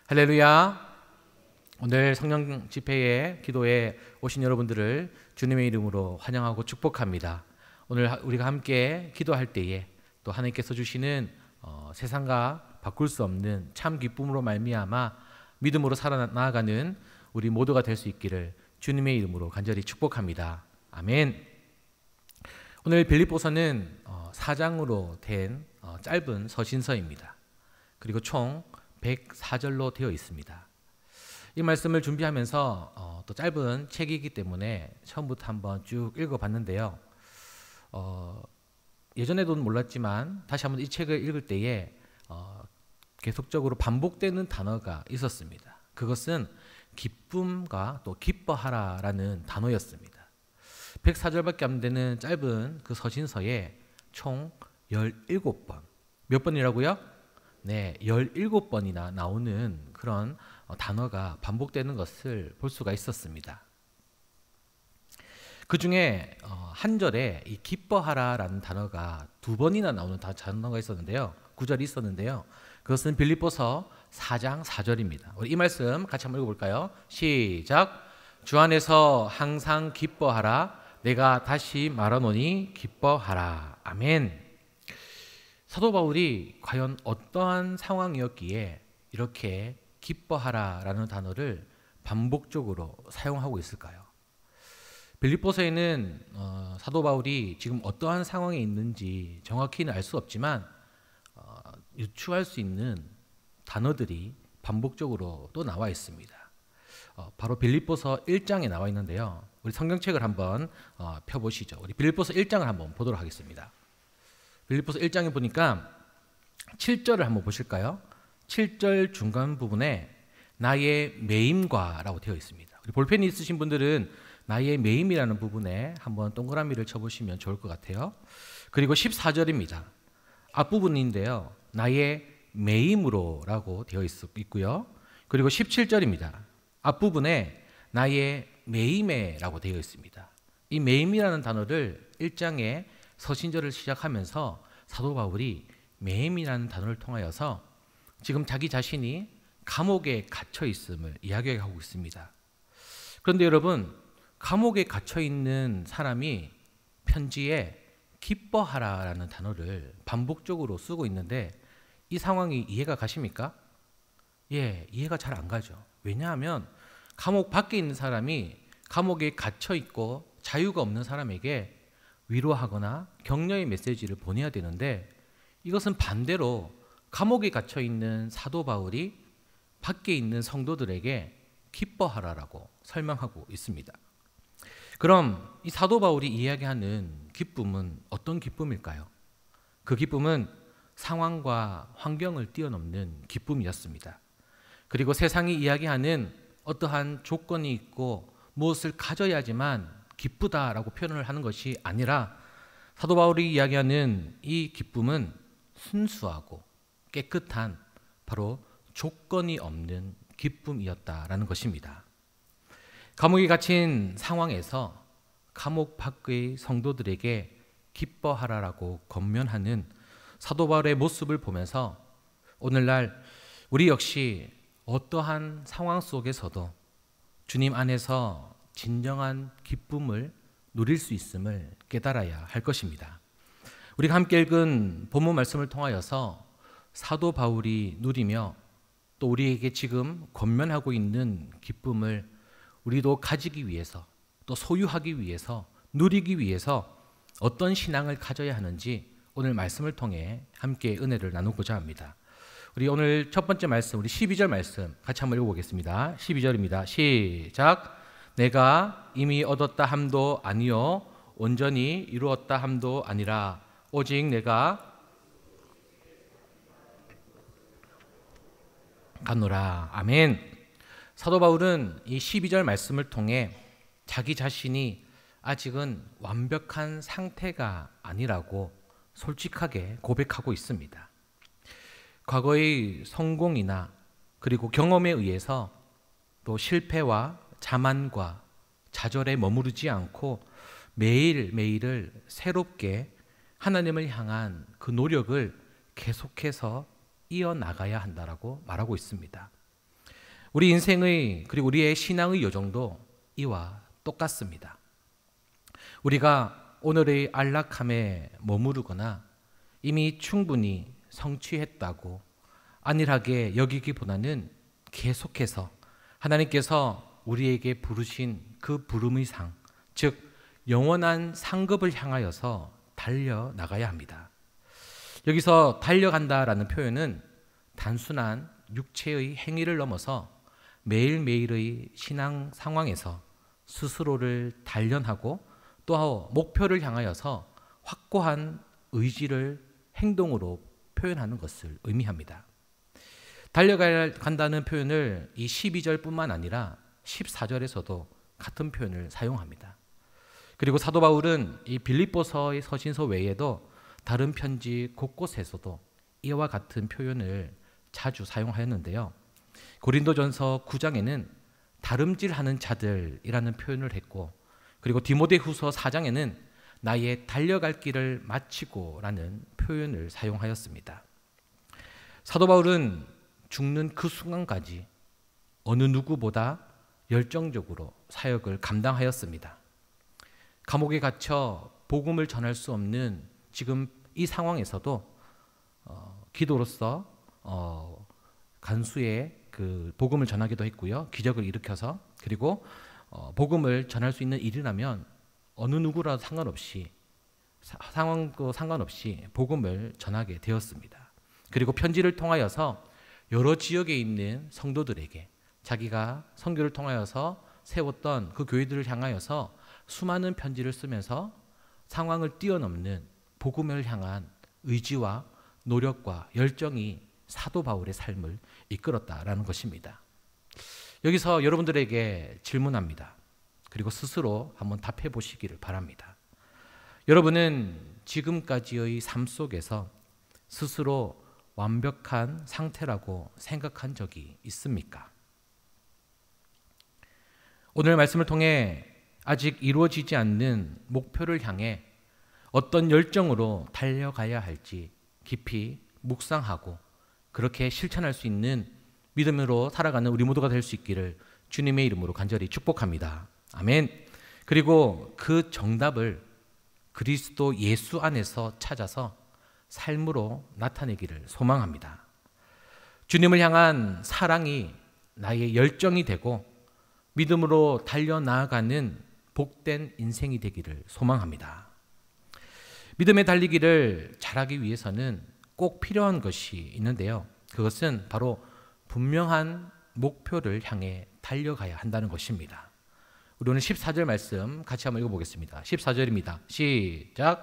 할렐루야. 오늘 성령 집회의 기도에 오신 여러분들을 주님의 이름으로 환영하고 축복합니다. 오늘 우리가 함께 기도할 때에 또 하나님께서 주시는 세상과 바꿀 수 없는 참 기쁨으로 말미암아 믿음으로 살아나가는 우리 모두가 될 수 있기를 주님의 이름으로 간절히 축복합니다. 아멘. 오늘 빌립보서는 4장으로 된 짧은 서신서입니다. 그리고 총 104절로 되어 있습니다. 이 말씀을 준비하면서 또 짧은 책이기 때문에 처음부터 한번 쭉 읽어봤는데요. 예전에도 몰랐지만 다시 한번 이 책을 읽을 때에 계속적으로 반복되는 단어가 있었습니다. 그것은 기쁨과 또 기뻐하라라는 단어였습니다. 104절밖에 안 되는 짧은 그 서신서에 총 17번. 몇 번이라고요? 네, 17번이나 나오는 그런 단어가 반복되는 것을 볼 수가 있었습니다. 그 중에 한 절에 이 기뻐하라라는 단어가 2번이나 나오는 단어가 있었는데요. 구절이 있었는데요. 그것은 빌립보서 4장 4절입니다. 우리 이 말씀 같이 한번 읽어볼까요? 시작! 주 안에서 항상 기뻐하라. 내가 다시 말하노니 기뻐하라. 아멘. 사도 바울이 과연 어떠한 상황이었기에 이렇게 기뻐하라라는 단어를 반복적으로 사용하고 있을까요? 빌립보서에는 사도 바울이 지금 어떠한 상황에 있는지 정확히는 알 수 없지만 유추할 수 있는 단어들이 반복적으로 또 나와 있습니다. 바로 빌립보서 1장에 나와 있는데요. 우리 성경책을 한번 펴보시죠. 우리 빌립보서 1장을 한번 보도록 하겠습니다. 빌립보서 1장에 보니까 7절을 한번 보실까요? 7절 중간 부분에 나의 매임과 라고 되어 있습니다. 우리 볼펜이 있으신 분들은 나의 매임이라는 부분에 한번 동그라미를 쳐보시면 좋을 것 같아요. 그리고 14절입니다. 앞부분인데요. 나의 매임으로 라고 되어 있고요. 그리고 17절입니다. 앞부분에 나의 매임에 라고 되어 있습니다. 이 매임이라는 단어를 1장에 서신절을 시작하면서 사도 바울이 매임이라는 단어를 통하여서 지금 자기 자신이 감옥에 갇혀 있음을 이야기하고 있습니다. 그런데 여러분, 감옥에 갇혀 있는 사람이 편지에 기뻐하라라는 단어를 반복적으로 쓰고 있는데 이 상황이 이해가 가십니까? 예, 이해가 잘 안 가죠. 왜냐하면 감옥 밖에 있는 사람이 감옥에 갇혀 있고 자유가 없는 사람에게 위로하거나 격려의 메시지를 보내야 되는데 이것은 반대로 감옥에 갇혀 있는 사도 바울이 밖에 있는 성도들에게 기뻐하라라고 설명하고 있습니다. 그럼 이 사도 바울이 이야기하는 기쁨은 어떤 기쁨일까요? 그 기쁨은 상황과 환경을 뛰어넘는 기쁨이었습니다. 그리고 세상이 이야기하는 어떠한 조건이 있고 무엇을 가져야지만 기쁘다라고 표현을 하는 것이 아니라 사도 바울이 이야기하는 이 기쁨은 순수하고 깨끗한 바로 조건이 없는 기쁨이었다라는 것입니다. 감옥에 갇힌 상황에서 감옥 밖의 성도들에게 기뻐하라라고 권면하는 사도 바울의 모습을 보면서 오늘날 우리 역시 어떠한 상황 속에서도 주님 안에서 진정한 기쁨을 누릴 수 있음을 깨달아야 할 것입니다. 우리가 함께 읽은 본문 말씀을 통하여서 사도 바울이 누리며 또 우리에게 지금 권면하고 있는 기쁨을 우리도 가지기 위해서 또 소유하기 위해서 누리기 위해서 어떤 신앙을 가져야 하는지 오늘 말씀을 통해 함께 은혜를 나누고자 합니다. 우리 오늘 첫 번째 말씀, 우리 12절 말씀 같이 한번 읽어보겠습니다. 12절입니다. 시작! 내가 이미 얻었다 함도 아니요 온전히 이루었다 함도 아니라 오직 내가 가노라. 아멘. 사도 바울은 이 12절 말씀을 통해 자기 자신이 아직은 완벽한 상태가 아니라고 솔직하게 고백하고 있습니다. 과거의 성공이나 그리고 경험에 의해서 또 실패와 자만과 좌절에 머무르지 않고 매일매일을 새롭게 하나님을 향한 그 노력을 계속해서 이어나가야 한다라고 말하고 있습니다. 우리 인생의 그리고 우리의 신앙의 여정도 이와 똑같습니다. 우리가 오늘의 안락함에 머무르거나 이미 충분히 성취했다고 안일하게 여기기보다는 계속해서 하나님께서 우리에게 부르신 그 부름의 상, 즉 영원한 상급을 향하여서 달려나가야 합니다. 여기서 달려간다라는 표현은 단순한 육체의 행위를 넘어서 매일매일의 신앙 상황에서 스스로를 단련하고 또 목표를 향하여서 확고한 의지를 행동으로 표현하는 것을 의미합니다. 달려간다는 표현을 이 12절뿐만 아니라 14절에서도 같은 표현을 사용합니다. 그리고 사도 바울은 이 빌립보서의 서신서 외에도 다른 편지 곳곳에서도 이와 같은 표현을 자주 사용하였는데요. 고린도전서 9장에는 다름질하는 자들이라는 표현을 했고, 그리고 디모데후서 4장에는 나의 달려갈 길을 마치고라는 표현을 사용하였습니다. 사도 바울은 죽는 그 순간까지 어느 누구보다 열정적으로 사역을 감당하였습니다. 감옥에 갇혀 복음을 전할 수 없는 지금 이 상황에서도 기도로서 간수의 그 복음을 전하기도 했고요. 기적을 일으켜서, 그리고 복음을 전할 수 있는 일이라면 어느 누구라도 상관없이, 상황도 상관없이 복음을 전하게 되었습니다. 그리고 편지를 통하여서 여러 지역에 있는 성도들에게 자기가 선교를 통하여서 세웠던 그 교회들을 향하여서 수많은 편지를 쓰면서 상황을 뛰어넘는 복음을 향한 의지와 노력과 열정이 사도 바울의 삶을 이끌었다라는 것입니다. 여기서 여러분들에게 질문합니다. 그리고 스스로 한번 답해 보시기를 바랍니다. 여러분은 지금까지의 삶 속에서 스스로 완벽한 상태라고 생각한 적이 있습니까? 오늘 말씀을 통해 아직 이루어지지 않는 목표를 향해 어떤 열정으로 달려가야 할지 깊이 묵상하고 그렇게 실천할 수 있는 믿음으로 살아가는 우리 모두가 될 수 있기를 주님의 이름으로 간절히 축복합니다. 아멘. 그리고 그 정답을 그리스도 예수 안에서 찾아서 삶으로 나타내기를 소망합니다. 주님을 향한 사랑이 나의 열정이 되고 믿음으로 달려나아가는 복된 인생이 되기를 소망합니다. 믿음의 달리기를 잘하기 위해서는 꼭 필요한 것이 있는데요. 그것은 바로 분명한 목표를 향해 달려가야 한다는 것입니다. 우리 오늘 14절 말씀 같이 한번 읽어보겠습니다. 14절입니다. 시작.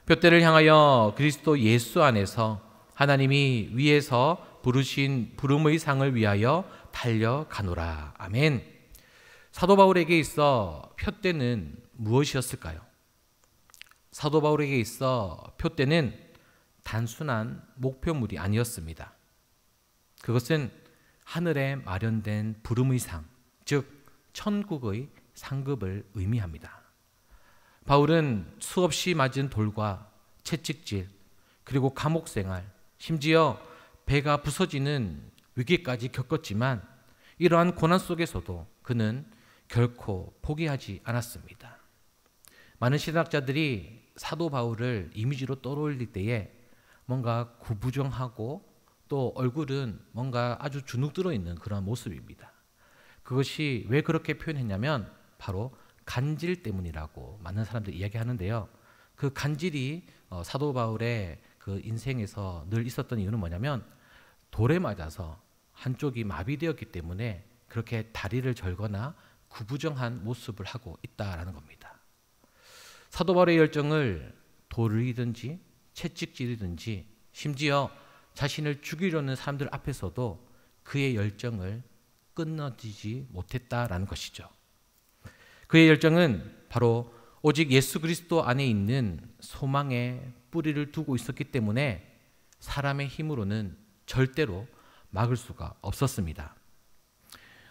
둯대를 향하여 그리스도 예수 안에서 하나님이 위에서 부르신 부름의 상을 위하여 달려가노라. 아멘. 사도 바울에게 있어 둯대는 무엇이었을까요? 사도 바울에게 있어 둯대는 단순한 목표물이 아니었습니다. 그것은 하늘에 마련된 부름의 상, 즉 천국의 상급을 의미합니다. 바울은 수없이 맞은 돌과 채찍질, 그리고 감옥 생활, 심지어 배가 부서지는 위기까지 겪었지만 이러한 고난 속에서도 그는 결코 포기하지 않았습니다. 많은 신학자들이 사도 바울을 이미지로 떠올릴 때에 뭔가 구부정하고 또 얼굴은 뭔가 아주 주눅 들어 있는 그런 모습입니다. 그것이 왜 그렇게 표현했냐면 바로 간질 때문이라고 많은 사람들이 이야기하는데요. 그 간질이 사도 바울의 그 인생에서 늘 있었던 이유는 뭐냐면 돌에 맞아서 한쪽이 마비되었기 때문에 그렇게 다리를 절거나 구부정한 모습을 하고 있다라는 겁니다. 사도 바울의 열정을 돌이든지 채찍질이든지 심지어 자신을 죽이려는 사람들 앞에서도 그의 열정을 끊어지지 못했다라는 것이죠. 그의 열정은 바로 오직 예수 그리스도 안에 있는 소망에 뿌리를 두고 있었기 때문에 사람의 힘으로는 절대로 막을 수가 없었습니다.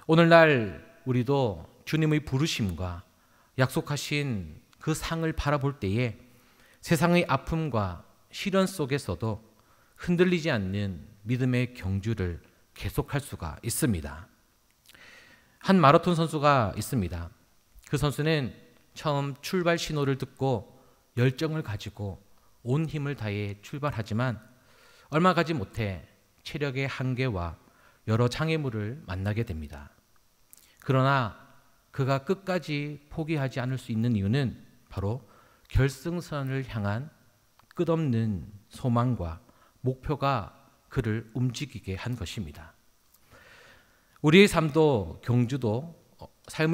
오늘날 우리도 주님의 부르심과 약속하신 그 상을 바라볼 때에 세상의 아픔과 시련 속에서도 흔들리지 않는 믿음의 경주를 계속할 수가 있습니다. 한 마라톤 선수가 있습니다. 그 선수는 처음 출발 신호를 듣고 열정을 가지고 온 힘을 다해 출발하지만 얼마 가지 못해 체력의 한계와 여러 장애물을 만나게 됩니다. 그러나 그가 끝까지 포기하지 않을 수 있는 이유는 바로 결승선을 향한 끝없는 소망과 목표가 그를 움직이게 한 것입니다. 우리의 삶의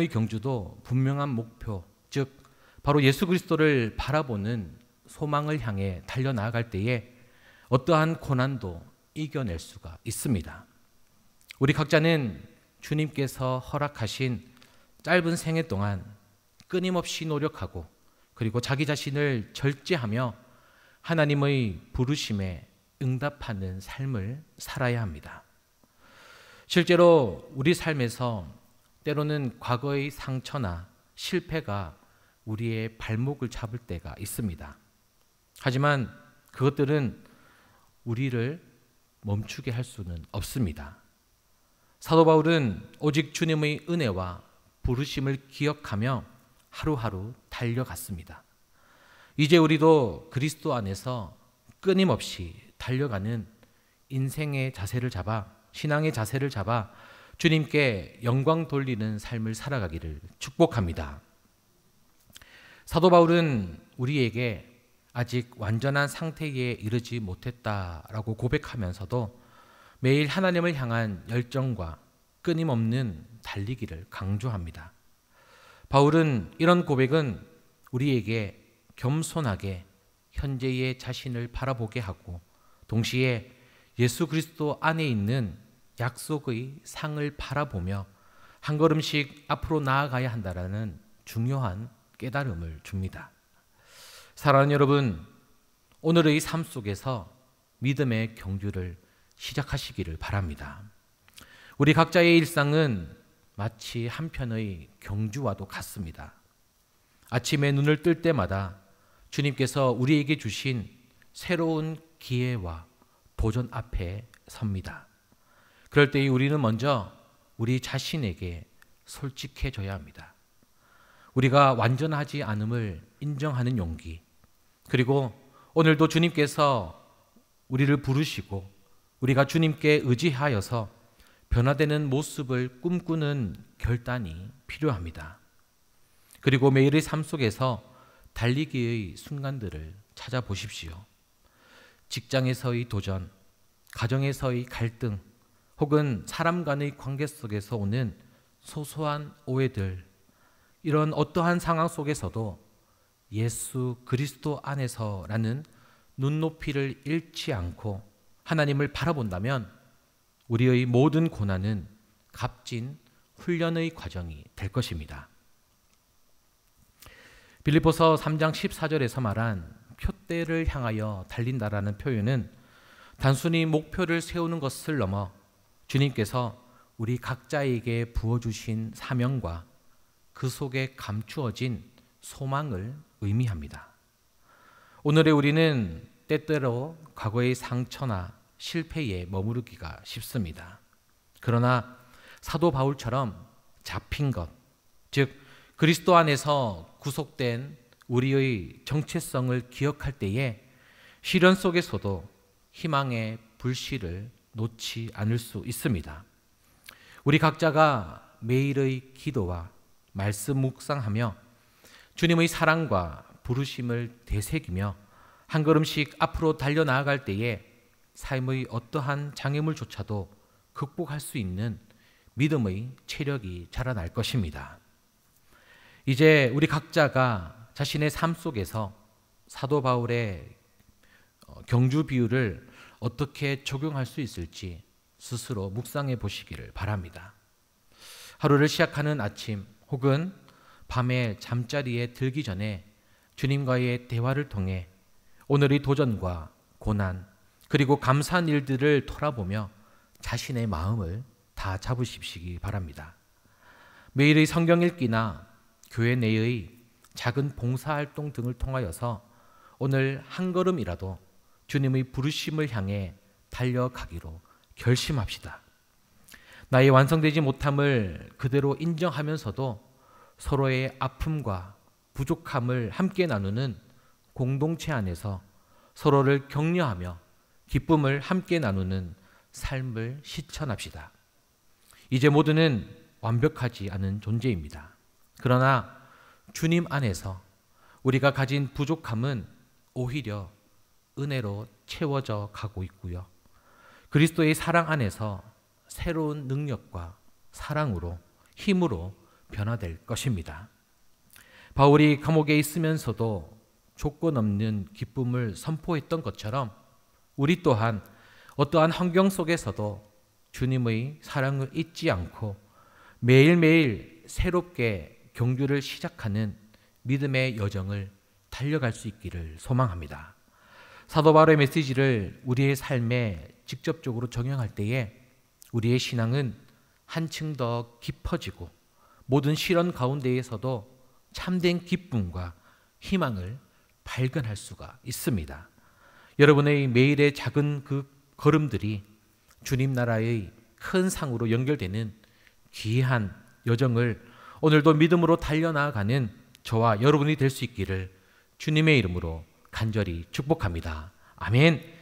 경주도 분명한 목표, 즉 바로 예수 그리스도를 바라보는 소망을 향해 달려나갈 때에 어떠한 고난도 이겨낼 수가 있습니다. 우리 각자는 주님께서 허락하신 짧은 생애 동안 끊임없이 노력하고 그리고 자기 자신을 절제하며 하나님의 부르심에 응답하는 삶을 살아야 합니다. 실제로 우리 삶에서 때로는 과거의 상처나 실패가 우리의 발목을 잡을 때가 있습니다. 하지만 그것들은 우리를 멈추게 할 수는 없습니다. 사도 바울은 오직 주님의 은혜와 부르심을 기억하며 하루하루 달려갔습니다. 이제 우리도 그리스도 안에서 끊임없이 달려가는 인생의 자세를 잡아, 신앙의 자세를 잡아 주님께 영광 돌리는 삶을 살아가기를 축복합니다. 사도 바울은 우리에게 아직 완전한 상태에 이르지 못했다라고 고백하면서도 매일 하나님을 향한 열정과 끊임없는 달리기를 강조합니다. 바울은 이런 고백은 우리에게 겸손하게 현재의 자신을 바라보게 하고 동시에 예수 그리스도 안에 있는 약속의 상을 바라보며 한 걸음씩 앞으로 나아가야 한다라는 중요한 깨달음을 줍니다. 사랑하는 여러분, 오늘의 삶 속에서 믿음의 경주를 시작하시기를 바랍니다. 우리 각자의 일상은 마치 한편의 경주와도 같습니다. 아침에 눈을 뜰 때마다 주님께서 우리에게 주신 새로운 기회와 도전 앞에 섭니다. 그럴 때 우리는 먼저 우리 자신에게 솔직해져야 합니다. 우리가 완전하지 않음을 인정하는 용기, 그리고 오늘도 주님께서 우리를 부르시고 우리가 주님께 의지하여서 변화되는 모습을 꿈꾸는 결단이 필요합니다. 그리고 매일의 삶 속에서 달리기의 순간들을 찾아보십시오. 직장에서의 도전, 가정에서의 갈등, 혹은 사람 간의 관계 속에서 오는 소소한 오해들, 이런 어떠한 상황 속에서도 예수 그리스도 안에서라는 눈높이를 잃지 않고 하나님을 바라본다면 우리의 모든 고난은 값진 훈련의 과정이 될 것입니다. 빌립보서 3장 14절에서 말한 표대를 향하여 달린다라는 표현은 단순히 목표를 세우는 것을 넘어 주님께서 우리 각자에게 부어주신 사명과 그 속에 감추어진 소망을 의미합니다. 오늘의 우리는 때때로 과거의 상처나 실패에 머무르기가 쉽습니다. 그러나 사도 바울처럼 잡힌 것, 즉 그리스도 안에서 구속된 우리의 정체성을 기억할 때에 시련 속에서도 희망의 불씨를 놓지 않을 수 있습니다. 우리 각자가 매일의 기도와 말씀 묵상하며 주님의 사랑과 부르심을 되새기며 한 걸음씩 앞으로 달려나아갈 때에 삶의 어떠한 장애물조차도 극복할 수 있는 믿음의 체력이 자라날 것입니다. 이제 우리 각자가 자신의 삶 속에서 사도 바울의 경주 비유를 어떻게 적용할 수 있을지 스스로 묵상해 보시기를 바랍니다. 하루를 시작하는 아침 혹은 밤에 잠자리에 들기 전에 주님과의 대화를 통해 오늘의 도전과 고난 그리고 감사한 일들을 돌아보며 자신의 마음을 다 잡으시기 바랍니다. 매일의 성경 읽기나 교회 내의 작은 봉사활동 등을 통하여서 오늘 한 걸음이라도 주님의 부르심을 향해 달려가기로 결심합시다. 나의 완성되지 못함을 그대로 인정하면서도 서로의 아픔과 부족함을 함께 나누는 공동체 안에서 서로를 격려하며 기쁨을 함께 나누는 삶을 실천합시다. 이제 모두는 완벽하지 않은 존재입니다. 그러나 주님 안에서 우리가 가진 부족함은 오히려 은혜로 채워져 가고 있고요. 그리스도의 사랑 안에서 새로운 능력과 사랑으로, 힘으로 변화될 것입니다. 바울이 감옥에 있으면서도 조건 없는 기쁨을 선포했던 것처럼 우리 또한 어떠한 환경 속에서도 주님의 사랑을 잊지 않고 매일매일 새롭게 경주를 시작하는 믿음의 여정을 달려갈 수 있기를 소망합니다. 사도 바울의 메시지를 우리의 삶에 직접적으로 적용할 때에 우리의 신앙은 한층 더 깊어지고 모든 시련 가운데에서도 참된 기쁨과 희망을 발견할 수가 있습니다. 여러분의 매일의 작은 그 걸음들이 주님 나라의 큰 상으로 연결되는 귀한 여정을 오늘도 믿음으로 달려나가는 저와 여러분이 될 수 있기를 주님의 이름으로 간절히 축복합니다. 아멘.